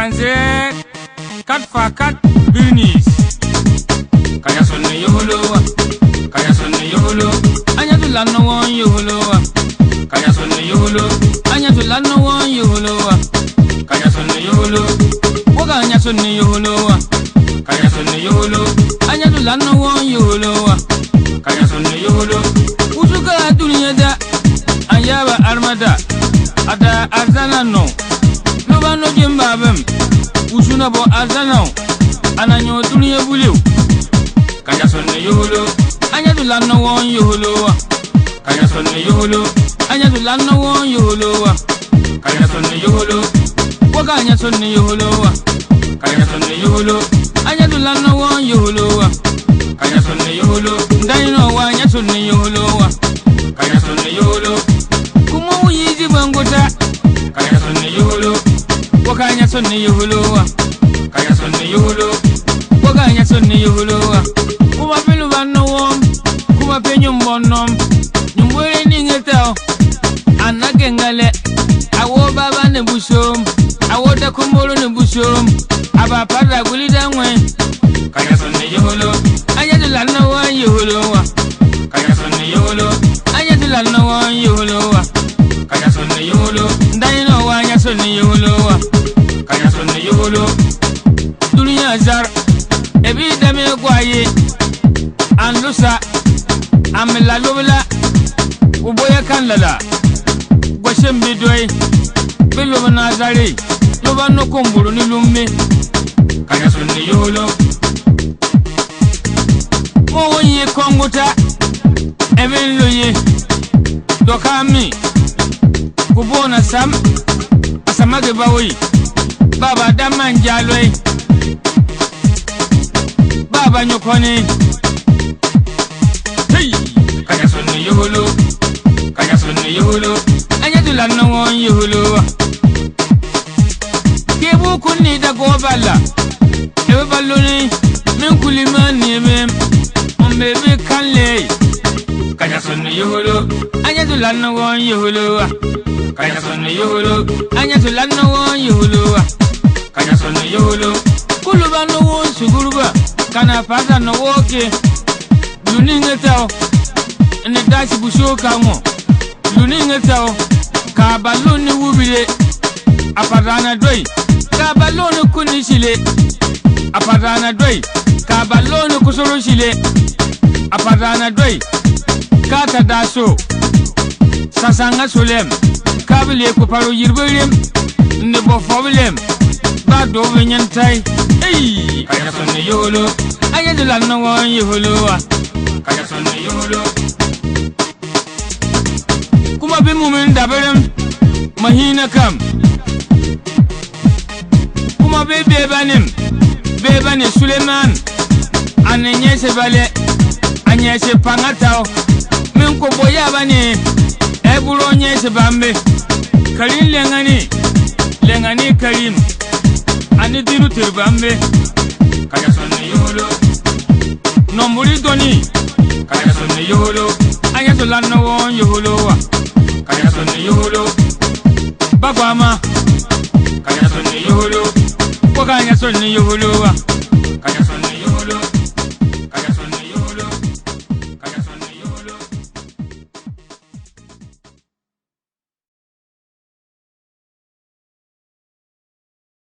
Kanze kat fa kat business. Kaya sonne yoholo wa. Kaya sonne yoholo. Anya tu lano won yoholo wa. Kaya sonne yoholo. Anya tu lano won yoholo wa. Kaya sonne yoholo. Woga anya sonne yoholo wa. Kaya sonne yoholo. Anya tu lano won yoholo wa. Kaya sonne yoholo. Usuka dunia da. Ayaba armada. Ada azana no. Loba no jemba bem. Usuna bo azana. Ananyo dunia buliu. Kaya sonne yoholo. Anya tu lano won yoholo wa. Kaya sonne yoholo. Anya tu lano won yoholo wa. Kaya sonne yoholo. Woga anya sonne yoholo wa. Kaya sonne yoholo. Anya tu lano won yoholo wa. Kaya sonne yoholo. Ndaino wa anya sonne yoholo wa. Kaya sonne yoholo. Kumo uyizi bangota. Kaya sonne yoholo. Woga anya sonne yoholo wa. Kaya sonne yoholo. Woga anya sonne yoholo wa. Kuma pelu bano wom. Kuma penyo mbonom. Nyumwele ningetao. Anake ngale. Awo baba ne bushom. Awo da kumbolo ne bushom. Aba pada gulida ngwe. Kaya sonne yoholo. Anya tu lano wa yoholo wa. Kaya sonne yoholo. Anya tu lano wa yoholo wa. Kaya sonne yoholo. Ndaino wa anya sonne yoholo wa. Kaya sonne yoholo. Dunia zar. Ebi dame kwaye. Anlusa. Amela lobla. Uboya kanlala. Gwashem bidway. Biloba nazari. Loba no kumbulu ni lumbe. Kaya sonne yoholo. Mo ye konguta. Even loye. Dokami. Kubona sam. Asamage bawi. Baba daman jalwe. Baba nyokoni. Hey! Kaya sonne yoholo. Kaya sonne yoholo. Anya tu lano won yoholo. Kebu kunni da gobala. Ebe baloni. Min kulimani ebe. Ombebe kanle. Kaya sonne yoholo. Anya tu lano won yoholo. Kaya sonne yoholo. Anya tu lano won yoholo. Kaya sonne yoholo. Kuluba no won suguruba. Kana fata no woke. Luningetao. Ene dashi busho kamo. Luningetao. Ka baloni wubile. Apadana doi. Ka baloni kunishile. Apadana doi. Ka baloni kusoro shile. Apadana doi. Ka tadaso. Sasanga solem. Kabile kuparo yirberem. Nebo fobilem. Ba do wenyantai. Hey! Kaya sonne yoholo. Anya tu lano won yoholo wa. Kaya sonne yoholo. Kuma bi mumin dabarem. Mahina kam. Kuma be bebanim. Bebane Suleiman. Anenye se bale. Anye se pangatao. Min ko boya bane. Eburo nye se bambe. Karin lengani. Lengani karim. Ani diru tirbambe. Kaya sonne yoholo. Nomburi doni. Kaya sonne yoholo. Anya tu lano won yoholo wa. Kaya sonne yoholo. Bagwama. Kaya sonne yoholo. Woga anya sonne yoholo wa.